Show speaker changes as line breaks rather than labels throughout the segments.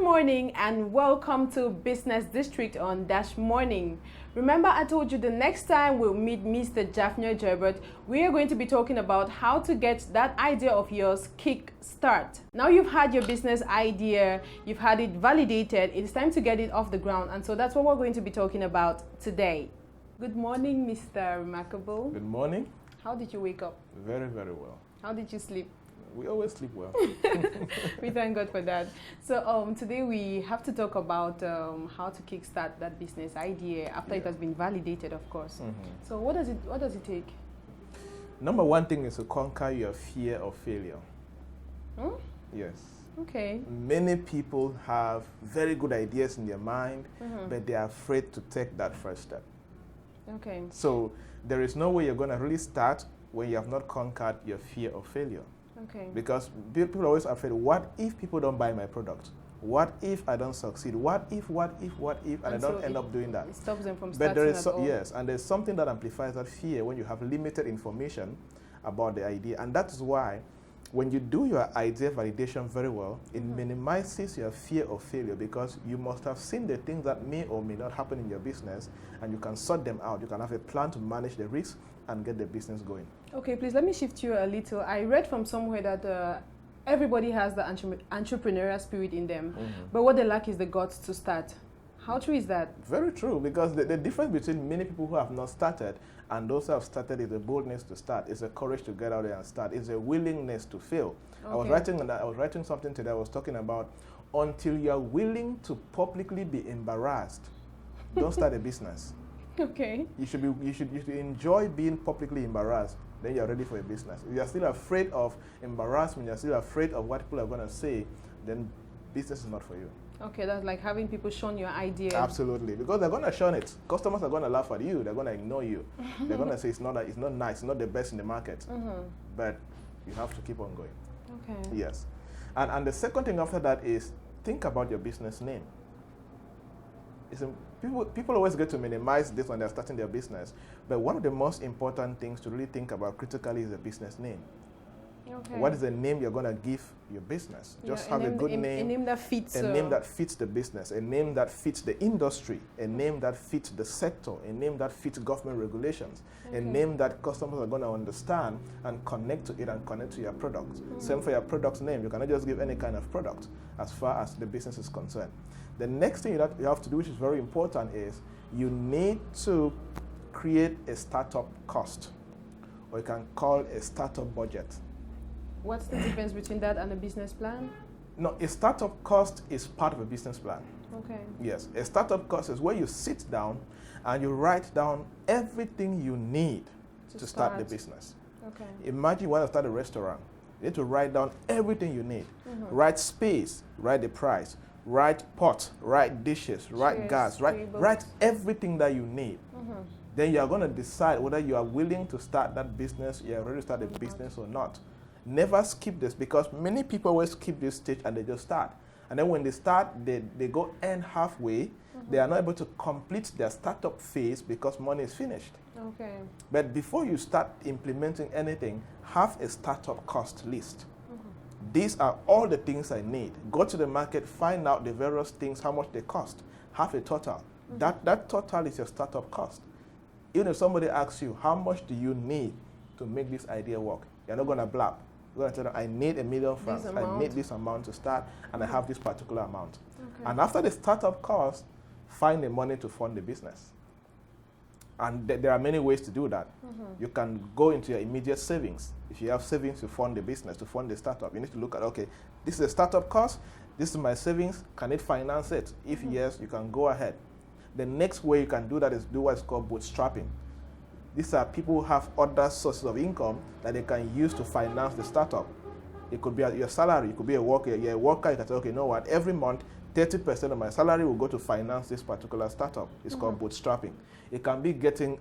morning and welcome to Business District on Dash Morning. Remember, I told you the next time we'll meet Mr. Javnyuy Joybert, we are going to be talking about how to get that idea of yours kick start. Now you've had your business idea, you've had it validated, it's time to get it off the ground, and so that's what we're going to be talking about today. Good morning, Mr. Remarkable.
Good morning.
How did you wake up?
Very, very well.
How did you sleep?
We always sleep well.
We thank God for that. So today we have to talk about how to kickstart that business idea after it has been validated, of course. So what does it take?
Number one thing is to conquer your fear of failure. Yes.
Okay.
Many people have very good ideas in their mind, but they are afraid to take that first step.
Okay.
So there is no way you're going to really start when you have not conquered your fear of failure.
Okay.
Because people are always afraid, what if people don't buy my product? What if I don't succeed? What if, and I don't end up doing that?
It stops them from
But
starting
there is
at all.
yes, and there's something that amplifies that fear when you have limited information about the idea. And that is why when you do your idea validation very well, it minimizes your fear of failure, because you must have seen the things that may or may not happen in your business, and you can sort them out. You can have a plan to manage the risks and get the business going.
Okay, please let me shift you a little. I read from somewhere that everybody has the entrepreneurial spirit in them, but what they lack is the guts to start. How true is that? Very
true, because the difference between many people who have not started and those who have started is the boldness to start, it's the courage to get out there and start, it's a willingness to fail. Okay. I was writing something today. I was talking about until you're willing to publicly be embarrassed, don't start a business.
Okay.
You should enjoy being publicly embarrassed. Then you're ready for a business. If you're still afraid of embarrassment, you're still afraid of what people are going to say, then business is not for you.
Okay, that's like having people shun your idea.
Absolutely, because they're going to shun it. Customers are going to laugh at you. They're going to ignore you. They're going to say it's not nice, it's not the best in the market. But you have to keep on going.
Okay.
Yes. And the second thing after that is think about your business name. People always get to minimize this when they're starting their business, but one of the most important things to really think about critically is the business name.
Okay.
What is the name you're going to give your business? Just have a good name.
A name that fits.
A name that fits the business, a name that fits the industry, a name that fits the sector, a name that fits government regulations, a name that customers are going to understand and connect to it and connect to your product. Same for your product's name. You cannot just give any kind of product as far as the business is concerned. The next thing that you have to do, which is very important, is you need to create a startup cost, or you can call a startup budget.
What's the difference between that and a business plan?
No, a startup cost is part of a business plan.
Okay.
Yes, a startup cost is where you sit down and you write down everything you need to start the business.
Okay.
Imagine you want to start a restaurant. You need to write down everything you need. Write space, write the price, write pot, write dishes, write gas, write everything that you need. Then you are going to decide whether you are willing to start that business, you are ready to start a business or not. Never skip this, because many people always skip this stage and they just start. And then when they start, they go end halfway. They are not able to complete their startup phase because money is finished.
Okay.
But before you start implementing anything, have a startup cost list. These are all the things I need. Go to the market, find out the various things, how much they cost. Have a total. That total is your startup cost. Even if somebody asks you, how much do you need to make this idea work? You're not going to blab. You're going to tell them, I need $1 million francs. I need this amount to start, and I have this particular amount. Okay. And after the startup cost, find the money to fund the business. And there are many ways to do that. You can go into your immediate savings. If you have savings to fund the business, to fund the startup, you need to look at, okay, this is the startup cost, this is my savings, can it finance it? If yes, you can go ahead. The next way you can do that is do what's called bootstrapping. These are people who have other sources of income that they can use to finance the startup. It could be your salary, it could be a worker. You're a worker, you can say, okay, you know what, every month, 30% of my salary will go to finance this particular startup. It's called bootstrapping. It can be getting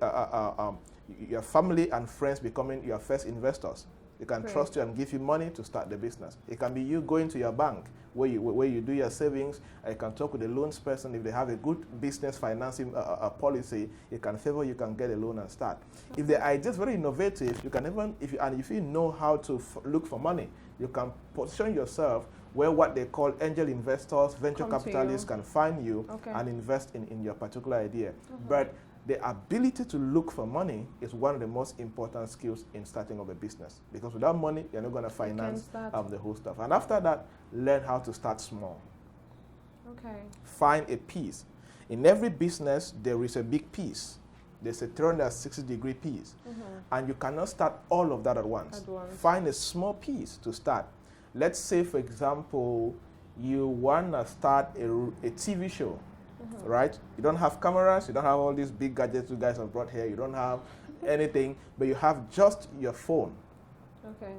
your family and friends becoming your first investors. It can
Great.
trust you and give you money to start the business. It can be you going to your bank where you do your savings. You can talk with the loans person. If they have a good business financing policy, it can favor you can get a loan and start.
Okay.
If the idea is very innovative, you can even, if you know how to look for money, you can position yourself where what they call angel investors, venture capitalists can find you and invest in your particular idea. But the ability to look for money is one of the most important skills in starting up a business, because without money, you're not going to finance the whole stuff. And after that, learn how to start small.
Okay.
Find a piece. In every business, there is a big piece. There's a 360-degree piece. And you cannot start all of that at once. Find a small piece to start. Let's say, for example, you want to start a TV show. Right? You don't have cameras, you don't have all these big gadgets you guys have brought here, you don't have anything, but you have just your phone.
Okay.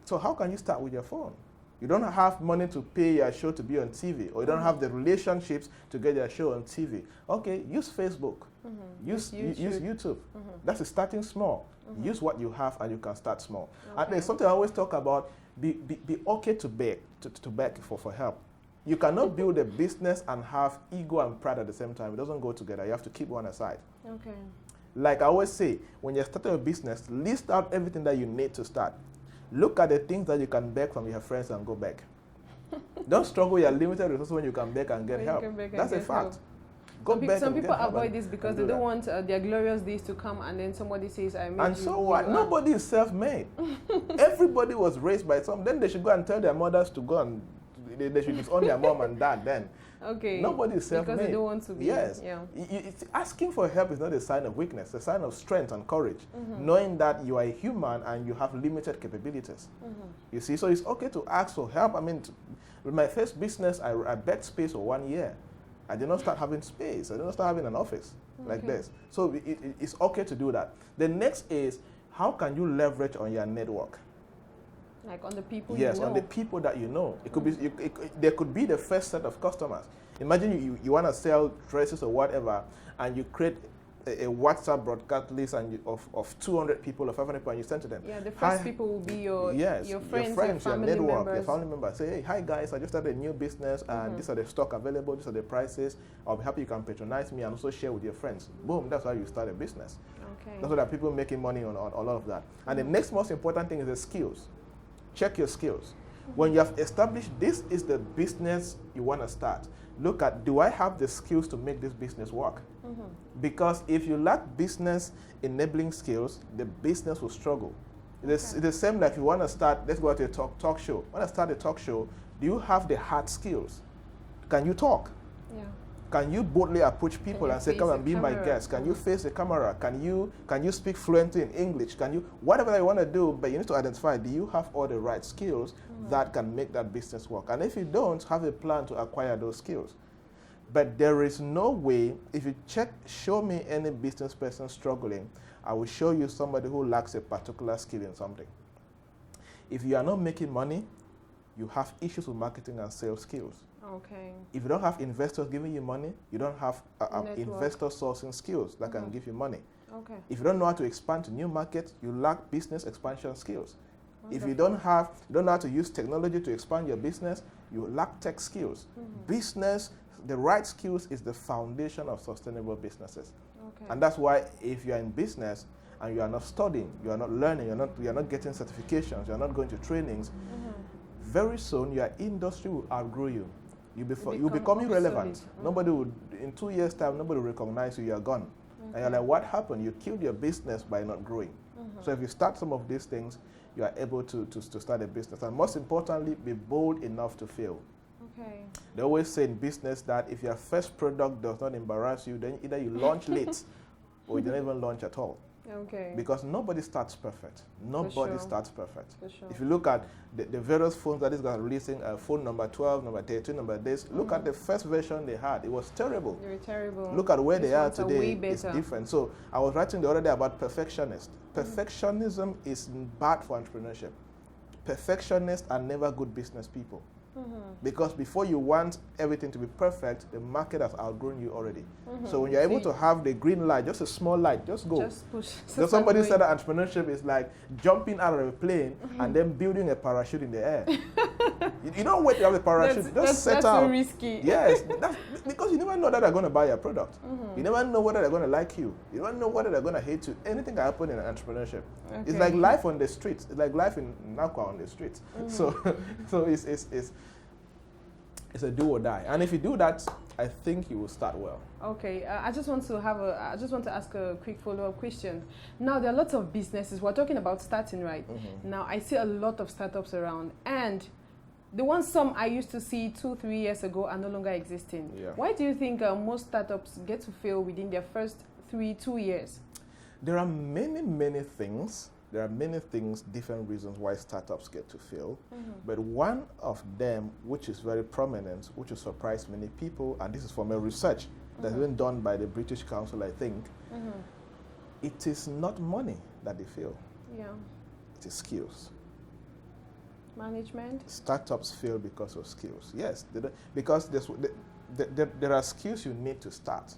So how can you start with your phone? You don't have money to pay your show to be on TV, or you don't have the relationships to get your show on TV. Okay, use Facebook. Use YouTube. That's a starting small. Use what you have and you can start small. And there's something I always talk about, be okay to beg, to beg for help. You cannot build a business and have ego and pride at the same time. It doesn't go together. You have to keep one aside.
Okay.
Like I always say, when you're starting a business, list out everything that you need to start. Look at the things that you can beg from your friends and go beg. Don't struggle with your limited resources when you can beg and get help. That's a fact.
Some people avoid this because they don't want their glorious days to come and then somebody says, I made you.
And so what? Nobody is self-made. Everybody was raised by some. Then they should go and tell their mothers to go and they should disown their mom and dad then.
Okay.
Nobody is self-made.
Because they don't want to be.
Yes.
Yeah.
Asking for help is not a sign of weakness. It's a sign of strength and courage. Knowing that you are a human and you have limited capabilities. You see, so it's okay to ask for help. I mean, with my first business, I begged space for 1 year. I did not start having space. I did not start having an office like this. So it's okay to do that. The next is, how can you leverage on your network?
Like on the people you know.
Yes, on the people that you know. It could be, there could be the first set of customers. Imagine you want to sell dresses or whatever, and you create a WhatsApp broadcast list of 200 people or 500 people, and you send to them.
Yeah, the first people will be your friends, your
network,
members.
your family members. Say, hey, hi guys, I just started a new business, and these are the stock available, these are the prices. I'll be happy you can patronize me and also share with your friends. Boom, that's how you start a business.
Okay. That's
why there are people making money on all of that. And the next most important thing is the skills. Check your skills. When you have established this is the business you want to start, look at, do I have the skills to make this business work? Because if you lack business enabling skills, the business will struggle. It's the same like if you want to start, let's go to a talk show. When I start a talk show, do you have the hard skills? Can you talk? Yeah. Can you boldly approach people and say, come and be my guest? Can you face the camera? Can you speak fluently in English? Can you, whatever you want to do, but you need to identify, do you have all the right skills that can make that business work? And if you don't, have a plan to acquire those skills. But there is no way, if you show me any business person struggling, I will show you somebody who lacks a particular skill in something. If you are not making money, you have issues with marketing and sales skills. Okay. If you don't have investors giving you money, you don't have investor sourcing skills that can give you money. Okay. If you don't know how to expand to new markets, you lack business expansion skills. Wonderful. If you don't know how to use technology to expand your business, you lack tech skills. Business, the right skills is the foundation of sustainable businesses. Okay. And that's why if you are in business and you are not studying, you are not learning, you are not getting certifications, you are not going to trainings, very soon your industry will outgrow you. You become irrelevant. Nobody would, in 2 years' time, nobody will recognize you, you're gone. And you're like, what happened? You killed your business by not growing. So if you start some of these things, you are able to start a business. And most importantly, be bold enough to fail. Okay. They always say in business that if your first product does not embarrass you, then either you launch late or you don't even launch at all. Okay. Because nobody starts perfect. Nobody starts perfect. For sure. If you look at the various phones that is going to releasing, phone number 12, number 13, number this, look at the first version they had. It was terrible. They were terrible. Look at where they are today. It's different. So I was writing the other day about perfectionists. Perfectionism is bad for entrepreneurship. Perfectionists are never good business people. Because before you want everything to be perfect, the market has outgrown you already. So when you're able to have the green light, just a small light, just go.
Just push.
So somebody said that entrepreneurship is like jumping out of a plane and then building a parachute in the air. You don't wait to have a parachute, just set out.
That's so risky.
Yes, because you never know that they're going to buy your product. You never know whether they're going to like you. You never know whether they're going to hate you. Anything can happen in entrepreneurship. Okay. It's like life on the streets. It's like life in Nakwa on the streets. So it's a do or die. And if you do that, I think you will start well.
Okay, I just want to ask a quick follow-up question. Now there are lots of businesses. We're talking about starting, right? Now I see a lot of startups around, and the ones some I used to see 2-3 years ago are no longer existing.
Yeah.
Why do you think most startups get to fail within their first 2 years?
There are many things. There are many things, different reasons why startups get to fail. But one of them, which is very prominent, which will surprise many people, and this is from a research that's been done by the British Council, I think, it is not money that they fail.
Yeah.
It is skills.
Management?
Startups fail because of skills. Yes, because there are skills you need to start,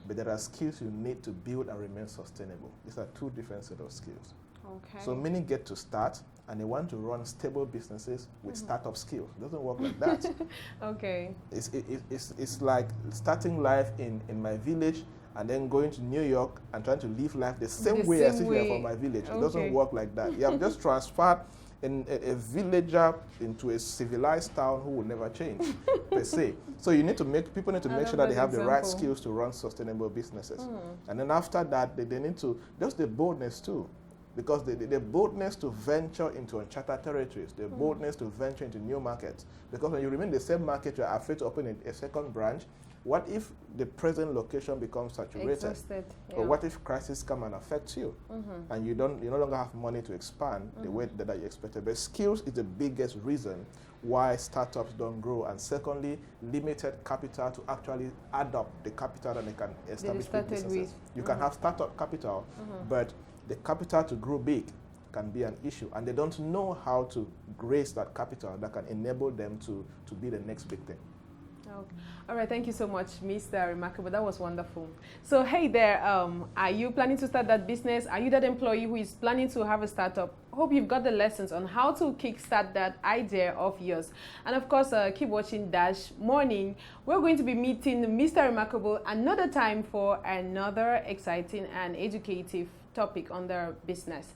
but there are skills you need to build and remain sustainable. These are two different set of skills.
Okay.
So many get to start and they want to run stable businesses with startup skills. It doesn't work like that.
Okay.
It's like starting life in my village and then going to New York and trying to live life the same way as if you are from my village. Okay. It doesn't work like that. You have just transferred a villager into a civilized town who will never change, per se. So people need to make sure that they have the right skills to run sustainable businesses. And then after that, they need to, just the boldness too. Because the boldness to venture into uncharted territories, the boldness to venture into new markets. Because when you remain in the same market, you're afraid to open a second branch. What if the present location becomes saturated?
Exhausted, yeah.
Or what if crisis come and affect you? And you no longer have money to expand the way that you expected. But skills is the biggest reason why startups don't grow. And secondly, limited capital to actually add up the capital that they can establish big businesses. You can have startup capital, but the capital to grow big can be an issue, and they don't know how to raise that capital that can enable them to be the next big thing.
Okay. All right, thank you so much, Mr. Remarkable. That was wonderful. So, hey there, are you planning to start that business? Are you that employee who is planning to have a startup? Hope you've got the lessons on how to kickstart that idea of yours. And of course, keep watching Dash Morning. We're going to be meeting Mr. Remarkable another time for another exciting and educative topic on their business.